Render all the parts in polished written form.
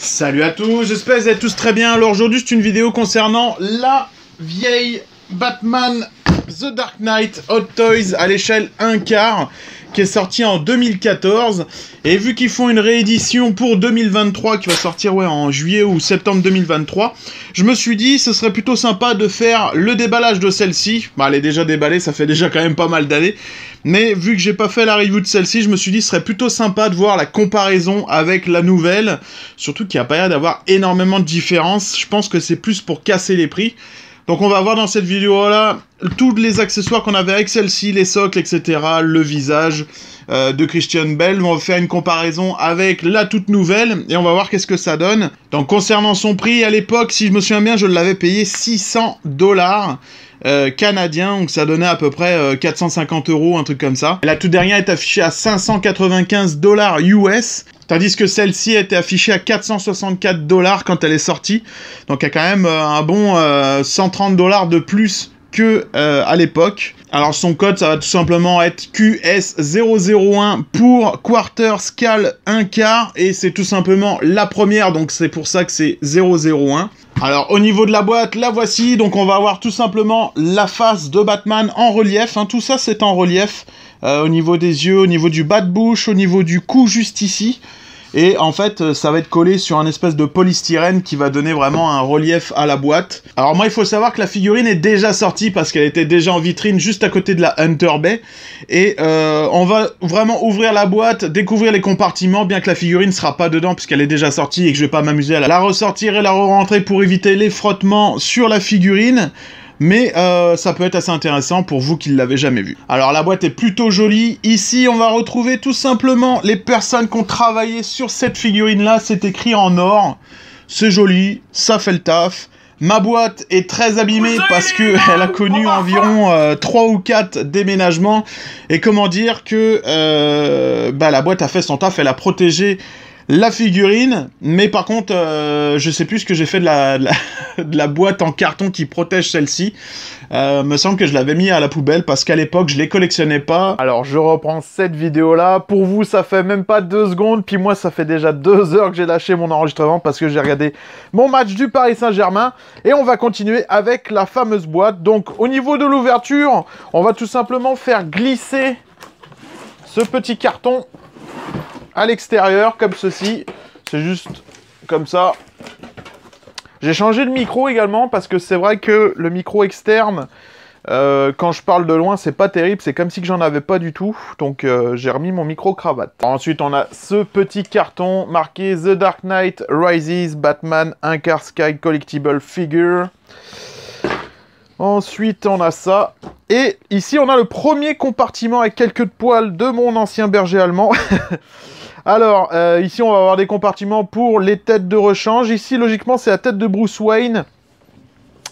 Salut à tous, j'espère que vous êtes tous très bien. Alors aujourd'hui c'est une vidéo concernant la vieille Batman The Dark Knight Hot Toys à l'échelle 1/4 qui est sortie en 2014. Et vu qu'ils font une réédition pour 2023 qui va sortir en juillet ou septembre 2023, je me suis dit ce serait plutôt sympa de faire le déballage de celle-ci. Bah, elle est déjà déballée, ça fait déjà quand même pas mal d'années. Mais vu que j'ai pas fait la review de celle-ci, je me suis dit ce serait plutôt sympa de voir la comparaison avec la nouvelle. Surtout qu'il n'y a pas l'air d'avoir énormément de différence. Je pense que c'est plus pour casser les prix. Donc on va voir dans cette vidéo-là tous les accessoires qu'on avait avec celle-ci, les socles, etc., le visage de Christian Bale. On va faire une comparaison avec la toute nouvelle et on va voir qu'est-ce que ça donne. Donc concernant son prix, à l'époque, si je me souviens bien, je l'avais payé 600 $ canadiens, donc ça donnait à peu près 450 €, un truc comme ça. La toute dernière est affichée à 595 $ US. Tandis que celle-ci était affichée à 464 $ quand elle est sortie. Donc il y a quand même un bon 130 $ de plus que à l'époque. Alors son code, ça va tout simplement être QS001 pour Quarter Scale 1/4. Et c'est tout simplement la première, donc c'est pour ça que c'est 001. Alors au niveau de la boîte, la voici. Donc on va avoir tout simplement la face de Batman en relief. Tout ça c'est en relief. Au niveau des yeux, au niveau du bas de bouche, au niveau du cou juste ici. Et en fait, ça va être collé sur un espèce de polystyrène qui va donner vraiment un relief à la boîte. Alors moi, il faut savoir que la figurine est déjà sortie parce qu'elle était déjà en vitrine juste à côté de la Hunter Bay. Et on va vraiment ouvrir la boîte, découvrir les compartiments, bien que la figurine ne sera pas dedans puisqu'elle est déjà sortie et que je vais pas m'amuser à la ressortir et la re-rentrer pour éviter les frottements sur la figurine. Mais ça peut être assez intéressant pour vous qui ne l'avez jamais vu. Alors la boîte est plutôt jolie. Ici on va retrouver tout simplement les personnes qui ont travaillé sur cette figurine là. C'est écrit en or. C'est joli, ça fait le taf. Ma boîte est très abîmée parce que elle a connu environ 3 ou 4 déménagements. Et comment dire que la boîte a fait son taf, elle a protégé la figurine, mais par contre, je sais plus ce que j'ai fait de la boîte en carton qui protège celle-ci. Me semble que je l'avais mis à la poubelle parce qu'à l'époque, je les collectionnais pas. Alors, je reprends cette vidéo-là. Pour vous, ça fait même pas 2 secondes. Puis moi, ça fait déjà 2 heures que j'ai lâché mon enregistrement parce que j'ai regardé mon match du Paris Saint-Germain. Et on va continuer avec la fameuse boîte. Donc, au niveau de l'ouverture, on va tout simplement faire glisser ce petit carton à l'extérieur, comme ceci. C'est juste comme ça. J'ai changé de micro également, parce que c'est vrai que le micro externe, quand je parle de loin, c'est pas terrible. C'est comme si que j'en avais pas du tout. Donc j'ai remis mon micro cravate. Ensuite, on a ce petit carton marqué The Dark Knight Rises Batman 1/4 Sky Collectible Figure. Ensuite, on a ça. Et ici, on a le premier compartiment avec quelques poils de mon ancien berger allemand. Alors, ici, on va avoir des compartiments pour les têtes de rechange. Ici, logiquement, c'est la tête de Bruce Wayne.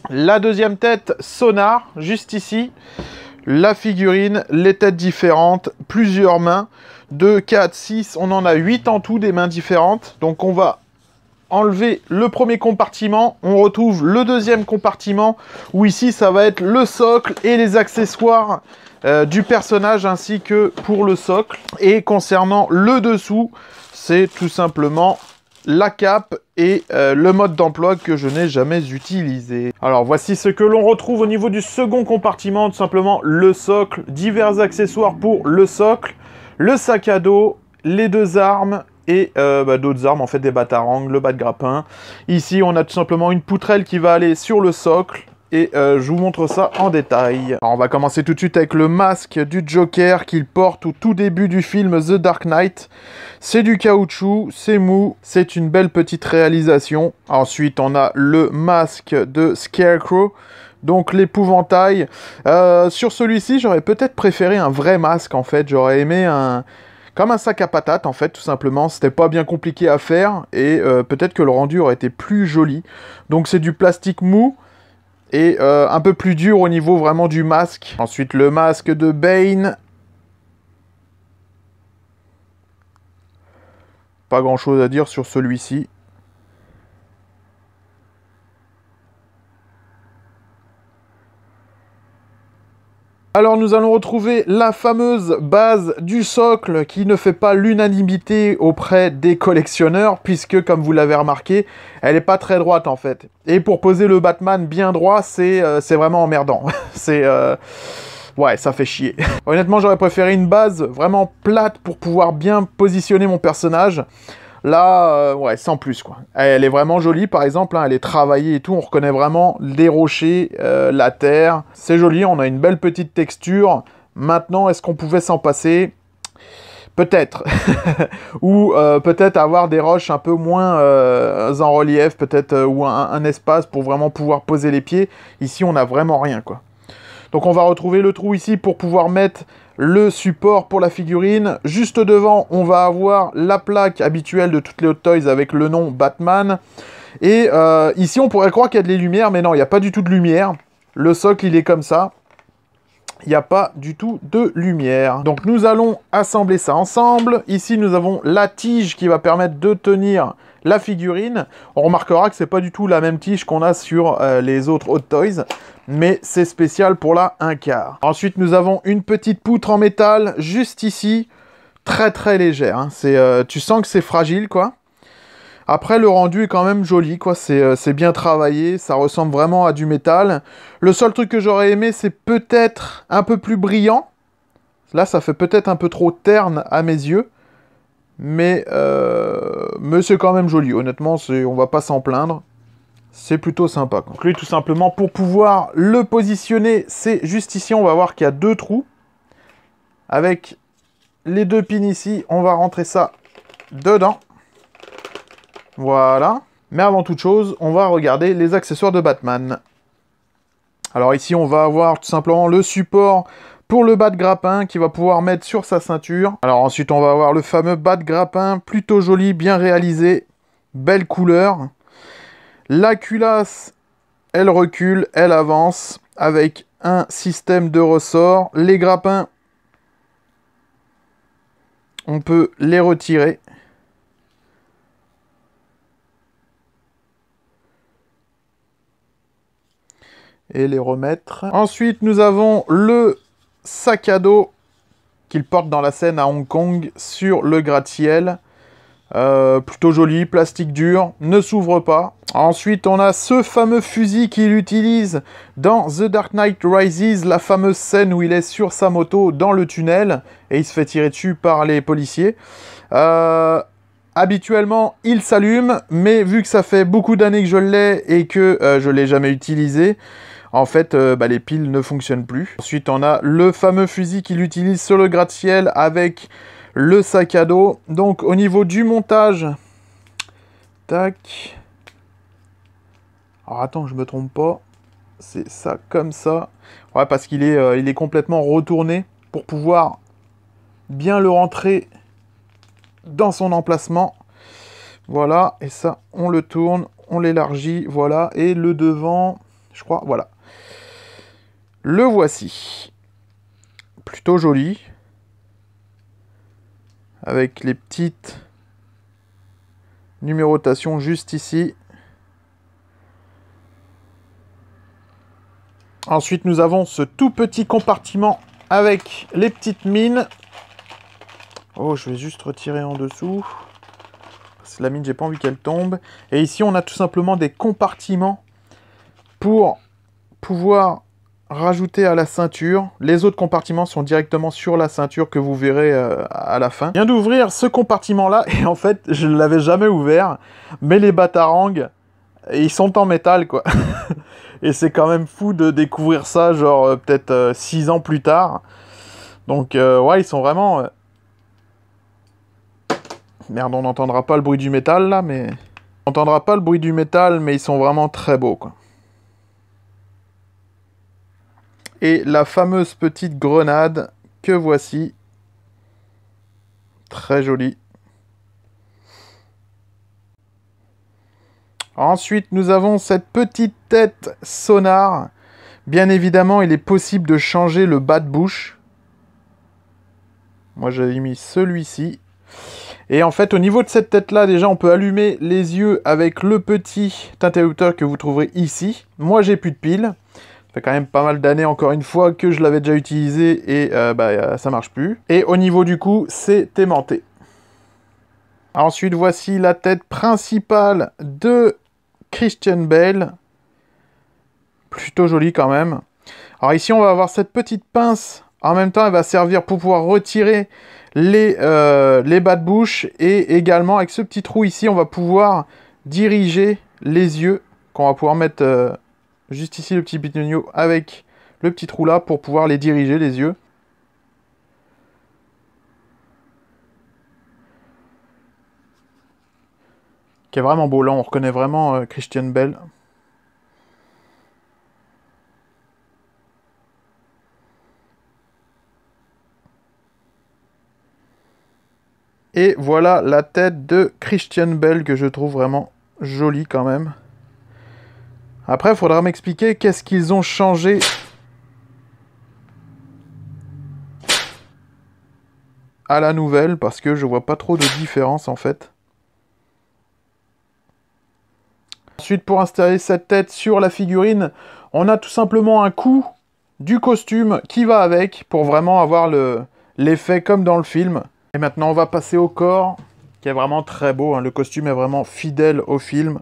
La deuxième tête, Sonar, juste ici. La figurine, les têtes différentes, plusieurs mains. 2, 4, 6, on en a 8 en tout, des mains différentes. Donc, on va enlever le premier compartiment. On retrouve le deuxième compartiment, où ici, ça va être le socle et les accessoires du personnage ainsi que pour le socle. Et concernant le dessous, c'est tout simplement la cape et le mode d'emploi que je n'ai jamais utilisé. Alors voici ce que l'on retrouve au niveau du second compartiment, tout simplement le socle, divers accessoires pour le socle, le sac à dos, les 2 armes et d'autres armes, en fait des batarangs, le bas de grappin. Ici on a tout simplement une poutrelle qui va aller sur le socle. Et je vous montre ça en détail. Alors, on va commencer tout de suite avec le masque du Joker qu'il porte au tout début du film The Dark Knight. C'est du caoutchouc, c'est mou, c'est une belle petite réalisation. Ensuite, on a le masque de Scarecrow, donc l'épouvantail. Sur celui-ci, j'aurais peut-être préféré un vrai masque, en fait. J'aurais aimé comme un sac à patates, en fait, tout simplement. C'était pas bien compliqué à faire, et peut-être que le rendu aurait été plus joli. Donc c'est du plastique mou, et un peu plus dur au niveau vraiment du masque. Ensuite, le masque de Bane. Pas grand chose à dire sur celui-ci. Alors nous allons retrouver la fameuse base du socle qui ne fait pas l'unanimité auprès des collectionneurs puisque, comme vous l'avez remarqué, elle n'est pas très droite en fait. Et pour poser le Batman bien droit, c'est vraiment emmerdant. Ouais, ça fait chier. Honnêtement, j'aurais préféré une base vraiment plate pour pouvoir bien positionner mon personnage. Là, ouais, sans plus, quoi. Elle est vraiment jolie, par exemple, hein, elle est travaillée et tout, on reconnaît vraiment les rochers, la terre. C'est joli, on a une belle petite texture. Maintenant, est-ce qu'on pouvait s'en passer? Peut-être. Ou peut-être avoir des roches un peu moins en relief, peut-être, ou un espace pour vraiment pouvoir poser les pieds. Ici, on n'a vraiment rien, quoi. Donc on va retrouver le trou ici pour pouvoir mettre le support pour la figurine. Juste devant, on va avoir la plaque habituelle de toutes les Hot Toys avec le nom Batman. Et ici, on pourrait croire qu'il y a de la lumière, mais non, il n'y a pas du tout de lumière. Le socle, il est comme ça. Il n'y a pas du tout de lumière. Donc nous allons assembler ça ensemble. Ici, nous avons la tige qui va permettre de tenir la figurine. On remarquera que c'est pas du tout la même tige qu'on a sur les autres Hot Toys, mais c'est spécial pour la 1/4. Ensuite, nous avons une petite poutre en métal juste ici, très très légère. Hein. Tu sens que c'est fragile, quoi. Après, le rendu est quand même joli, quoi. C'est bien travaillé, ça ressemble vraiment à du métal. Le seul truc que j'aurais aimé, c'est peut-être un peu plus brillant. Là, ça fait peut-être un peu trop terne à mes yeux. Mais c'est quand même joli. Honnêtement, on va pas s'en plaindre. C'est plutôt sympa, quoi. Donc lui, tout simplement, pour pouvoir le positionner, c'est juste ici. On va voir qu'il y a 2 trous. Avec les 2 pins ici, on va rentrer ça dedans. Voilà. Mais avant toute chose, on va regarder les accessoires de Batman. Alors ici, on va avoir tout simplement le support pour le bas de grappin qu'il va pouvoir mettre sur sa ceinture. Alors ensuite, on va avoir le fameux bas de grappin, plutôt joli, bien réalisé, belle couleur. La culasse, elle recule, elle avance avec un système de ressort. Les grappins, on peut les retirer. Et les remettre. Ensuite, nous avons le sac à dos qu'il porte dans la scène à Hong Kong sur le gratte-ciel. Plutôt joli, plastique dur, ne s'ouvre pas. Ensuite, on a ce fameux fusil qu'il utilise dans The Dark Knight Rises, la fameuse scène où il est sur sa moto dans le tunnel et il se fait tirer dessus par les policiers. Habituellement, il s'allume, mais vu que ça fait beaucoup d'années que je l'ai et que je ne l'ai jamais utilisé, en fait, les piles ne fonctionnent plus. Ensuite, on a le fameux fusil qu'il utilise sur le gratte-ciel avec le sac à dos. Donc, au niveau du montage... Tac. Alors, attends, je me trompe pas. C'est ça, comme ça. Ouais, parce qu'il est, il est complètement retourné pour pouvoir bien le rentrer dans son emplacement. Voilà, et ça, on le tourne, on l'élargit, voilà. Et le devant, je crois, voilà. Le voici. Plutôt joli. Avec les petites numérotations juste ici. Ensuite, nous avons ce tout petit compartiment avec les petites mines. Oh, je vais juste retirer en dessous. Parce que la mine, j'ai pas envie qu'elle tombe. Et ici, on a tout simplement des compartiments pour pouvoir rajouter à la ceinture. Les autres compartiments sont directement sur la ceinture que vous verrez à la fin. Je viens d'ouvrir ce compartiment-là et en fait, je ne l'avais jamais ouvert. Mais les batarangs, ils sont en métal, quoi. Et c'est quand même fou de découvrir ça, genre peut-être 6 ans plus tard. Donc, ouais, ils sont vraiment... Merde, on n'entendra pas le bruit du métal, là, mais... On n'entendra pas le bruit du métal, mais ils sont vraiment très beaux, quoi. Et la fameuse petite grenade que voici. Très jolie. Ensuite, nous avons cette petite tête sonar. Bien évidemment, il est possible de changer le bas de bouche. Moi, j'avais mis celui-ci. Et en fait, au niveau de cette tête-là, déjà, on peut allumer les yeux avec le petit interrupteur que vous trouverez ici. Moi, j'ai plus de piles. fait quand même pas mal d'années, encore une fois, que je l'avais déjà utilisé et ça marche plus. Et au niveau du cou, c'est aimanté. Ensuite, voici la tête principale de Christian Bale. Plutôt jolie quand même. Alors ici, on va avoir cette petite pince. En même temps, elle va servir pour pouvoir retirer les bas de bouche. Et également, avec ce petit trou ici, on va pouvoir diriger les yeux. Qu'on va pouvoir mettre juste ici le petit bitonio avec le petit trou là pour pouvoir les diriger, les yeux. Qui est vraiment beau. Là, on reconnaît vraiment Christian Bale. Et voilà la tête de Christian Bale que je trouve vraiment jolie quand même. Après, il faudra m'expliquer qu'est-ce qu'ils ont changé à la nouvelle, parce que je vois pas trop de différence en fait. Ensuite, pour installer cette tête sur la figurine, on a tout simplement un coup du costume qui va avec, pour vraiment avoir l'effet comme dans le film. Et maintenant, on va passer au corps, qui est vraiment très beau, hein. Le costume est vraiment fidèle au film.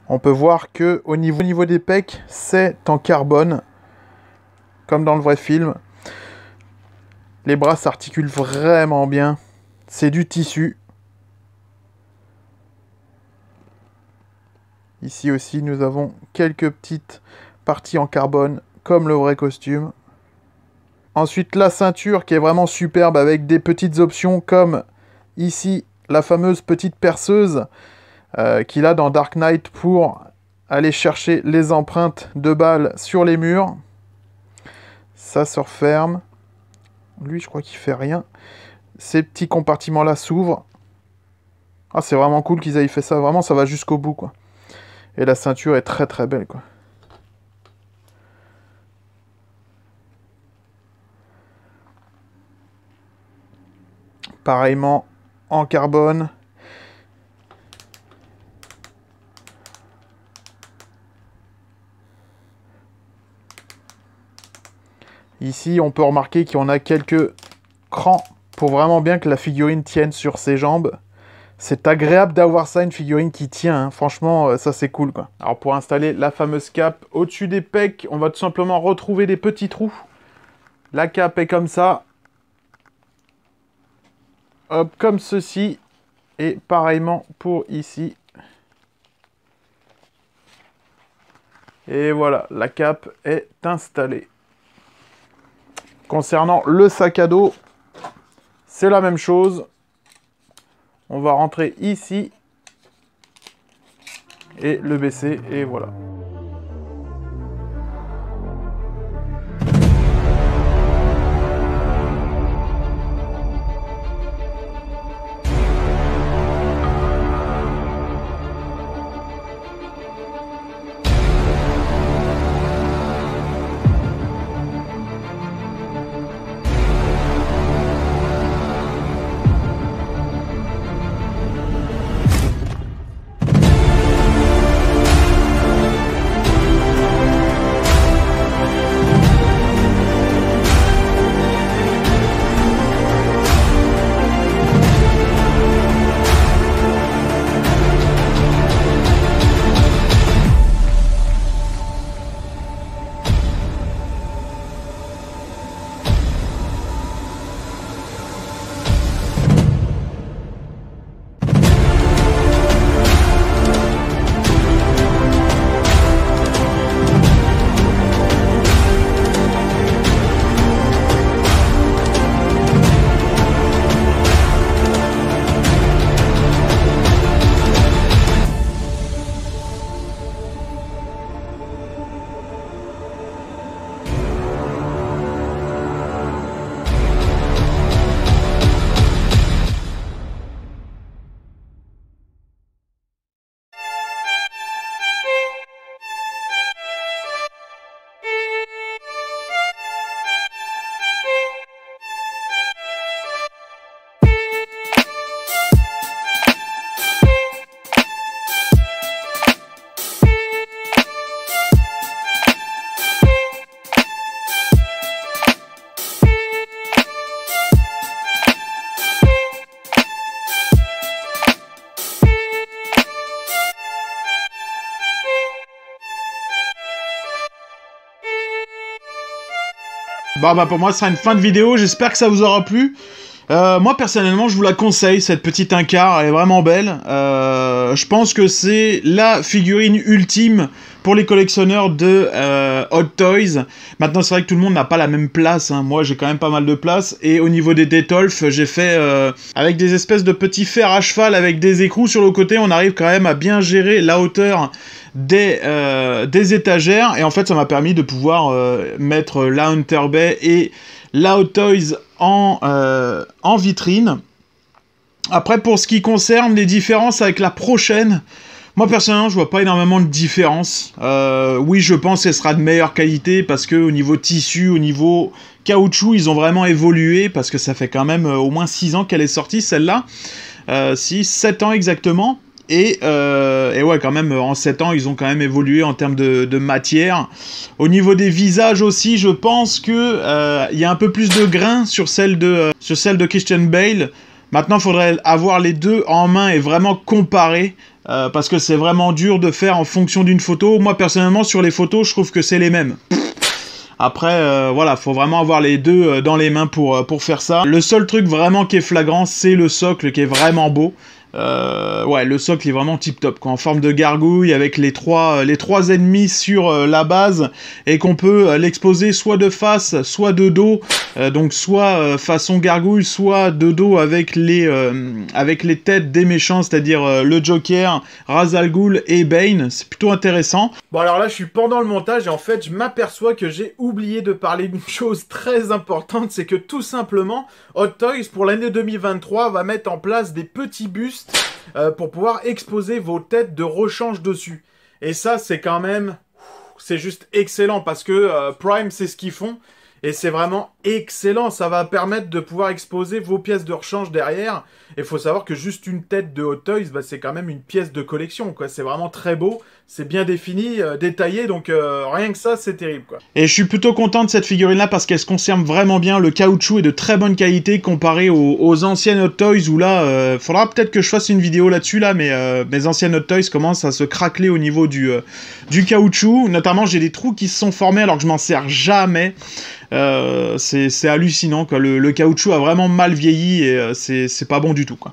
On peut voir que au niveau des pecs, c'est en carbone, comme dans le vrai film. Les bras s'articulent vraiment bien. C'est du tissu. Ici aussi, nous avons quelques petites parties en carbone, comme le vrai costume. Ensuite, la ceinture qui est vraiment superbe avec des petites options comme ici, la fameuse petite perceuse qu'il a dans Dark Knight pour aller chercher les empreintes de balles sur les murs. Ça se referme. Lui, je crois qu'il fait rien. Ces petits compartiments-là s'ouvrent. Ah, c'est vraiment cool qu'ils aient fait ça. Vraiment, ça va jusqu'au bout, quoi. Et la ceinture est très très belle, quoi. Pareillement en carbone. Ici, on peut remarquer qu'on a quelques crans pour vraiment bien que la figurine tienne sur ses jambes. C'est agréable d'avoir ça, une figurine qui tient, hein. Franchement, ça c'est cool, quoi. Alors pour installer la fameuse cape, au-dessus des pecs, on va tout simplement retrouver des petits trous. La cape est comme ça. Hop, comme ceci. Et pareillement pour ici. Et voilà, la cape est installée. Concernant le sac à dos, c'est la même chose. On va rentrer ici et le baisser, et voilà. Bon bah pour moi, ce sera une fin de vidéo. J'espère que ça vous aura plu. Moi personnellement je vous la conseille, cette petite Incar, elle est vraiment belle. Je pense que c'est la figurine ultime pour les collectionneurs de Hot Toys. Maintenant c'est vrai que tout le monde n'a pas la même place, hein. Moi j'ai quand même pas mal de place, et au niveau des Detolf, j'ai fait avec des espèces de petits fers à cheval avec des écrous sur le côté, on arrive quand même à bien gérer la hauteur des étagères, et en fait ça m'a permis de pouvoir mettre la Hunter Bay et la Hot Toys en vitrine. Après, pour ce qui concerne les différences avec la prochaine, moi personnellement je vois pas énormément de différence. Oui, je pense qu'elle sera de meilleure qualité parce que au niveau tissu, au niveau caoutchouc, ils ont vraiment évolué, parce que ça fait quand même au moins 6 ans qu'elle est sortie celle-là. 7 ans exactement. Et ouais, quand même, en 7 ans, ils ont quand même évolué en termes de matière. Au niveau des visages aussi, je pense que y a un peu plus de grain sur celle de Christian Bale. Maintenant, il faudrait avoir les deux en main et vraiment comparer, parce que c'est vraiment dur de faire en fonction d'une photo. Moi, personnellement, sur les photos, je trouve que c'est les mêmes. Après, voilà, faut vraiment avoir les deux dans les mains pour faire ça. Le seul truc vraiment qui est flagrant, c'est le socle qui est vraiment beau. Ouais, le socle est vraiment tip top, quoi, en forme de gargouille avec les trois ennemis sur la base, et qu'on peut l'exposer soit de face, soit de dos, donc soit façon gargouille, soit de dos avec les têtes des méchants, c'est-à-dire le Joker, Ra's al Ghul et Bane. C'est plutôt intéressant. Bon, alors là je suis pendant le montage et en fait je m'aperçois que j'ai oublié de parler d'une chose très importante, c'est que tout simplement Hot Toys pour l'année 2023 va mettre en place des petits bustes pour pouvoir exposer vos têtes de rechange dessus. Et ça, c'est quand même... c'est juste excellent, parce que Prime, c'est ce qu'ils font. Et c'est vraiment excellent. Ça va permettre de pouvoir exposer vos pièces de rechange derrière. Et il faut savoir que juste une tête de Hot Toys, bah, c'est quand même une pièce de collection, quoi. C'est vraiment très beau. C'est bien défini, détaillé. Donc rien que ça, c'est terrible, quoi. Et je suis plutôt content de cette figurine-là parce qu'elle se conserve vraiment bien. Le caoutchouc est de très bonne qualité comparé aux anciennes Hot Toys, où là, faudra peut-être que je fasse une vidéo là-dessus, là, mais mes anciennes Hot Toys commencent à se craqueler au niveau du caoutchouc. Notamment, j'ai des trous qui se sont formés alors que je m'en sers jamais. C'est hallucinant, quoi. Le caoutchouc a vraiment mal vieilli et c'est pas bon du tout, quoi.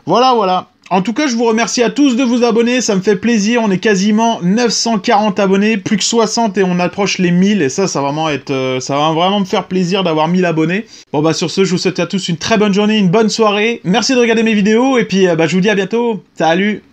Voilà. En tout cas, je vous remercie à tous de vous abonner, ça me fait plaisir. On est quasiment 940 abonnés, plus que 60 et on approche les 1000, et ça va vraiment me faire plaisir d'avoir 1000 abonnés. Bon bah sur ce, je vous souhaite à tous une très bonne journée, une bonne soirée. Merci de regarder mes vidéos et puis je vous dis à bientôt. Salut!